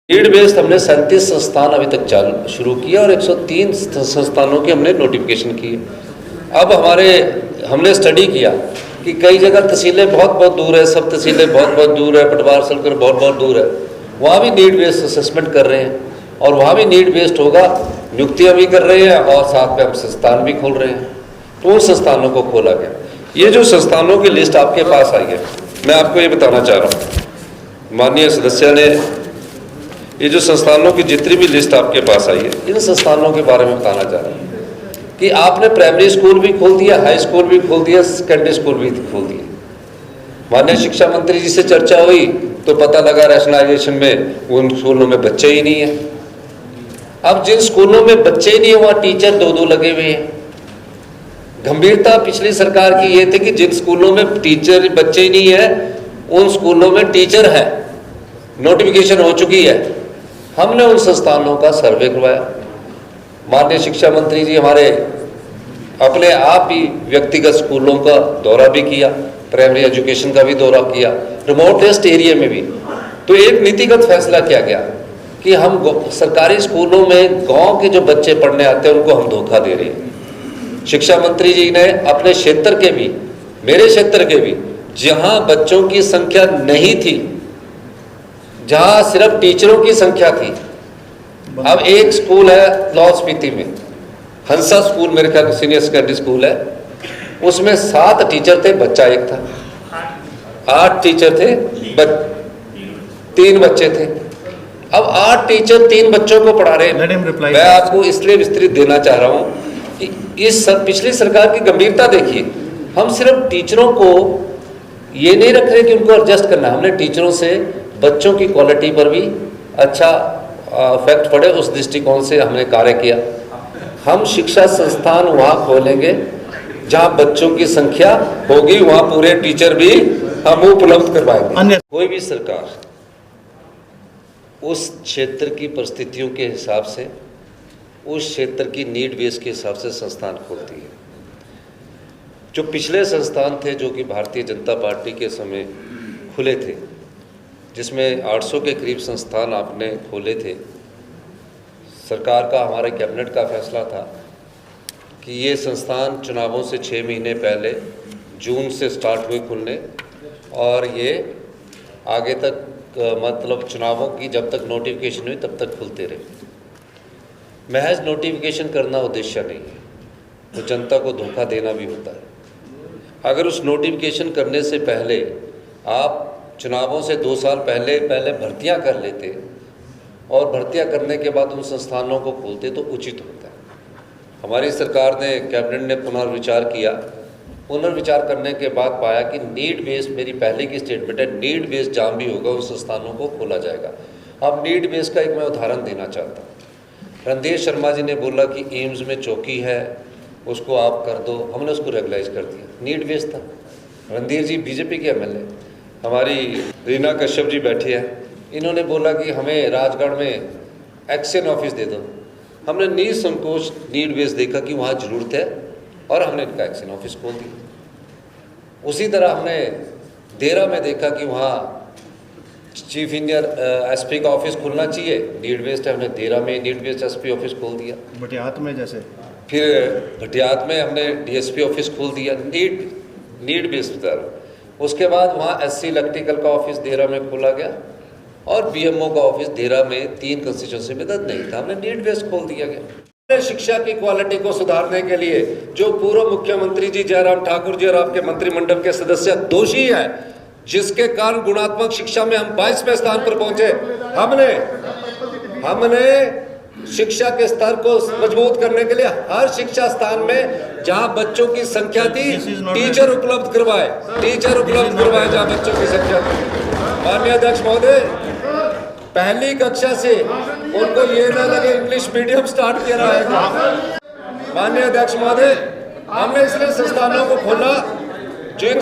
Need based हमने 37 संस्थान अभी तक शुरू किया और 103 संस्थानों के हमने नोटिफिकेशन किए। अब हमने स्टडी किया कि कई जगह तहसीलें बहुत दूर है, सब तहसीलें बहुत दूर है, पटवार सलकर बहुत दूर है, वहाँ भी नीड बेस्ड असेसमेंट कर रहे हैं और वहाँ भी नीड बेस्ड होगा। नियुक्तियाँ भी कर रहे हैं और साथ में हम संस्थान भी खोल रहे हैं। तो उन संस्थानों को खोला गया। ये जो संस्थानों की लिस्ट आपके पास आई है, मैं आपको ये बताना चाह रहा हूँ, माननीय सदस्य ने ये जो संस्थानों की जितनी भी लिस्ट आपके पास आई है, इन संस्थानों के बारे में बताना चाह रहा हूँ कि आपने प्राइमरी स्कूल भी खोल दिया, हाई स्कूल भी खोल दिया, सेकेंडरी स्कूल भी खोल दिया। माननीय शिक्षा मंत्री जी से चर्चा हुई तो पता लगा रैशनलाइजेशन में उन स्कूलों में बच्चे ही नहीं है। अब जिन स्कूलों में बच्चे ही नहीं है वहाँ टीचर दो लगे हुए हैं। गंभीरता पिछली सरकार की ये थी कि जिन स्कूलों में टीचर बच्चे ही नहीं है उन स्कूलों में टीचर है, नोटिफिकेशन हो चुकी है। हमने उन संस्थानों का सर्वे करवाया। माननीय शिक्षा मंत्री जी हमारे अपने आप ही व्यक्तिगत स्कूलों का दौरा भी किया, प्राइमरी एजुकेशन का भी दौरा किया, रिमोटेस्ट एरिया में भी। तो एक नीतिगत फैसला किया गया कि हम सरकारी स्कूलों में गांव के जो बच्चे पढ़ने आते हैं उनको हम धोखा दे रहे हैं। शिक्षा मंत्री जी ने अपने क्षेत्र के भी, मेरे क्षेत्र के भी, जहां बच्चों की संख्या नहीं थी, जहां सिर्फ टीचरों की संख्या थी। अब एक स्कूल है लाहौल स्पीति में, हंसा स्कूल, मेरे ख्याल सीनियर सेकेंडरी स्कूल है, उसमें 7 टीचर थे, बच्चा एक था। 8 टीचर थे, 3 बच्चे थे। अब 8 टीचर 3 बच्चों को पढ़ा रहे हैं। मैं आपको इसलिए विस्तृत देना चाह रहा हूं कि पिछली सरकार की गंभीरता देखिए। हम सिर्फ टीचरों को ये नहीं रख रहे कि उनको एडजस्ट करना है, हमने टीचरों से बच्चों की क्वालिटी पर भी अच्छा इफेक्ट पड़े उस दृष्टिकोण से हमने कार्य किया। हम शिक्षा संस्थान वहाँ खोलेंगे जहाँ बच्चों की संख्या होगी, वहाँ पूरे टीचर भी हम उपलब्ध करवाएंगे। कोई भी सरकार उस क्षेत्र की परिस्थितियों के हिसाब से, उस क्षेत्र की नीड बेस के हिसाब से संस्थान खोलती है। जो पिछले संस्थान थे जो कि भारतीय जनता पार्टी के समय खुले थे, जिसमें 800 के करीब संस्थान आपने खोले थे, सरकार का, हमारे कैबिनेट का फैसला था कि ये संस्थान चुनावों से 6 महीने पहले जून से स्टार्ट हुए खुलने और ये आगे तक मतलब चुनावों की जब तक नोटिफिकेशन हुई तब तक खुलते रहे। महज नोटिफिकेशन करना उद्देश्य नहीं है, तो जनता को धोखा देना भी होता है। अगर उस नोटिफिकेशन करने से पहले आप चुनावों से 2 साल पहले भर्तियां कर लेते और भर्तियां करने के बाद उन संस्थानों को खोलते तो उचित होता है। हमारी सरकार ने, कैबिनेट ने पुनर्विचार किया। पुनर्विचार करने के बाद पाया कि नीड बेस्ड, मेरी पहले की स्टेटमेंट है, नीड बेस्ड जहाँ भी होगा उन संस्थानों को खोला जाएगा। अब नीड बेस्ड का एक मैं उदाहरण देना चाहता हूँ। रणधीर शर्मा जी ने बोला कि एम्स में चौकी है, उसको आप कर दो, हमने उसको रेगुलाइज कर दिया। नीड बेस्ड था। रणधीर जी बीजेपी के MLA, हमारी रीना कश्यप जी बैठी है, इन्होंने बोला कि हमें राजगढ़ में एक्शन ऑफिस दे दो। हमने निसंकोच नीड बेस देखा कि वहाँ ज़रूरत है और हमने इनका एक्शन ऑफिस खोल दिया। उसी तरह हमने देरा में देखा कि वहाँ चीफ इंजीनियर SP का ऑफिस खुलना चाहिए, नीड बेस्ड है, हमने देरा में नीड बेस्ड SP ऑफिस खोल दिया। भटियात में जैसे, फिर भटियात में हमने DSP ऑफिस खोल दिया, नीड बेस्ड बता रहा हूँ। उसके बाद वहाँ SC इलेक्ट्रिकल का ऑफिस देरा में खोला गया और BMO का ऑफिस देरा में 3 कंस्टिट्यूंसी में नहीं था, हमने नीड बेस्ड खोल दिया गया। शिक्षा की क्वालिटी को सुधारने के लिए जो पूर्व मुख्यमंत्री जी जयराम ठाकुर जी और आपके मंत्रिमंडल के सदस्य दोषी है, जिसके कारण गुणात्मक शिक्षा में हम 22वें स्थान पर पहुंचे, हमने शिक्षा के स्तर को मजबूत करने के लिए हर शिक्षा स्थान में जहां बच्चों की संख्या थी टीचर उपलब्ध करवाए जहां बच्चों की संख्या थी। माननीय अध्यक्ष महोदय, पहली कक्षा से उनको ये ना लगे इंग्लिश मीडियम स्टार्ट किया रहा है। माननीय अध्यक्ष महोदय, हमने इसलिए संस्थानों को खोला, जिन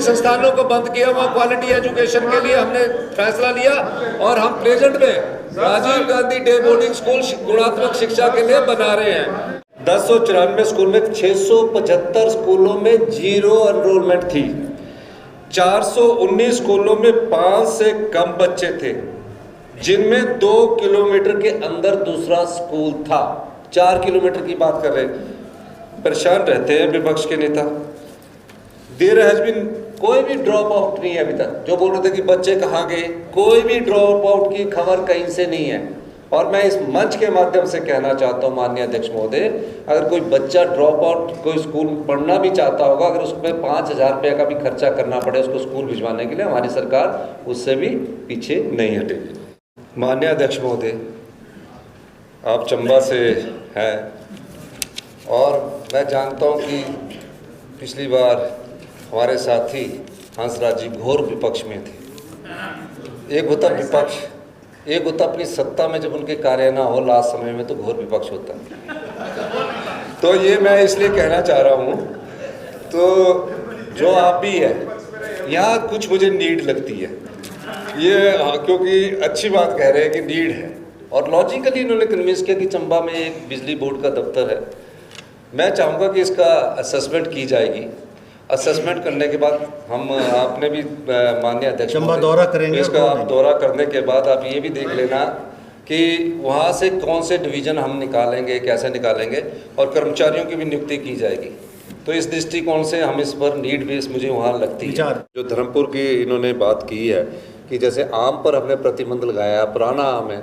संस्थानों को बंद किया वहाँ क्वालिटी एजुकेशन के लिए हमने फैसला लिया और हम प्रेजेंट में Rajiv Gandhi day boarding school गुणात्मक शिक्षा के लिए बना रहे हैं। 1094 स्कूल में 675 स्कूलों में 0 एनरोलमेंट थी। 419 स्कूलों में 5 से कम बच्चे थे। जिनमें 2 किलोमीटर के अंदर दूसरा स्कूल था। 4 किलोमीटर की बात कर रहे हैं। परेशान रहते हैं विपक्ष के नेता। देयर हैज बीन कोई भी ड्रॉप आउट नहीं है अभी तक। जो बोल रहे थे कि बच्चे कहाँ गए, कोई भी ड्रॉप आउट की खबर कहीं से नहीं है। और मैं इस मंच के माध्यम से कहना चाहता हूँ माननीय अध्यक्ष महोदय, अगर कोई बच्चा ड्रॉप आउट कोई स्कूल पढ़ना भी चाहता होगा, अगर उसमें 5,000 रुपये का भी खर्चा करना पड़े उसको स्कूल भिजवाने के लिए, हमारी सरकार उससे भी पीछे नहीं हटेगी। माननीय अध्यक्ष महोदय, आप चंबा से हैं और मैं जानता हूँ कि पिछली बार हमारे साथी हंसराज जी घोर विपक्ष में थे। एक होता विपक्ष, एक होता अपनी सत्ता में जब उनके कार्य ना हो लास्ट समय में तो घोर विपक्ष होता है। तो ये मैं इसलिए कहना चाह रहा हूँ, तो जो आप भी है यहाँ कुछ मुझे नीड लगती है ये, क्योंकि अच्छी बात कह रहे हैं कि नीड है और लॉजिकली इन्होंने कन्विंस किया कि चंबा में एक बिजली बोर्ड का दफ्तर है। मैं चाहूँगा कि इसका असेसमेंट की जाएगी। असेसमेंट करने के बाद हम आपने भी माननीय अध्यक्ष चंबा दौरा करेंगे। इसका आप दौरा करने के बाद आप ये भी देख लेना कि वहाँ से कौन से डिवीज़न हम निकालेंगे, कैसे निकालेंगे और कर्मचारियों की भी नियुक्ति की जाएगी। तो इस दृष्टिकोण से हम इस पर नीड बेस मुझे वहाँ लगती है। जो धर्मपुर की इन्होंने बात की है कि जैसे आम पर हमने प्रतिबंध लगाया, पुराना आम है,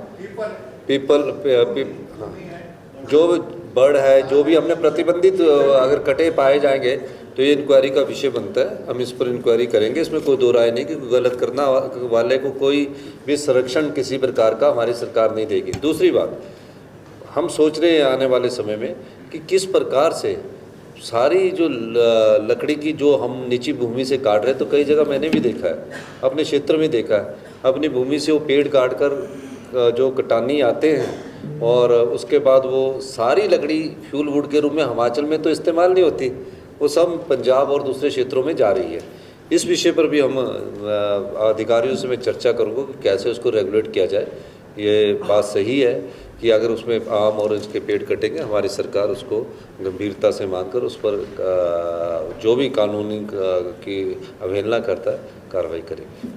जो बर्ड है, जो भी हमने प्रतिबंधित अगर कटे पाए जाएंगे तो ये इंक्वायरी का विषय बनता है। हम इस पर इंक्वायरी करेंगे, इसमें कोई दो राय नहीं कि गलत करना वाले को कोई भी संरक्षण किसी प्रकार का हमारी सरकार नहीं देगी। दूसरी बात, हम सोच रहे हैं आने वाले समय में कि किस प्रकार से सारी जो लकड़ी की जो हम निजी भूमि से काट रहे हैं, तो कई जगह मैंने भी देखा है, अपने क्षेत्र में देखा है, अपनी भूमि से वो पेड़ काट कर जो कटानी आते हैं और उसके बाद वो सारी लकड़ी फ्यूल वुड के रूप में हिमाचल में तो इस्तेमाल नहीं होती, वो सब पंजाब और दूसरे क्षेत्रों में जा रही है। इस विषय पर भी हम अधिकारियों से मैं चर्चा करूँगा कि कैसे उसको रेगुलेट किया जाए। ये बात सही है कि अगर उसमें आम ऑरेंज के पेड़ कटेंगे, हमारी सरकार उसको गंभीरता से मानकर उस पर जो भी कानूनी की अवहेलना करता है कार्रवाई करेगी।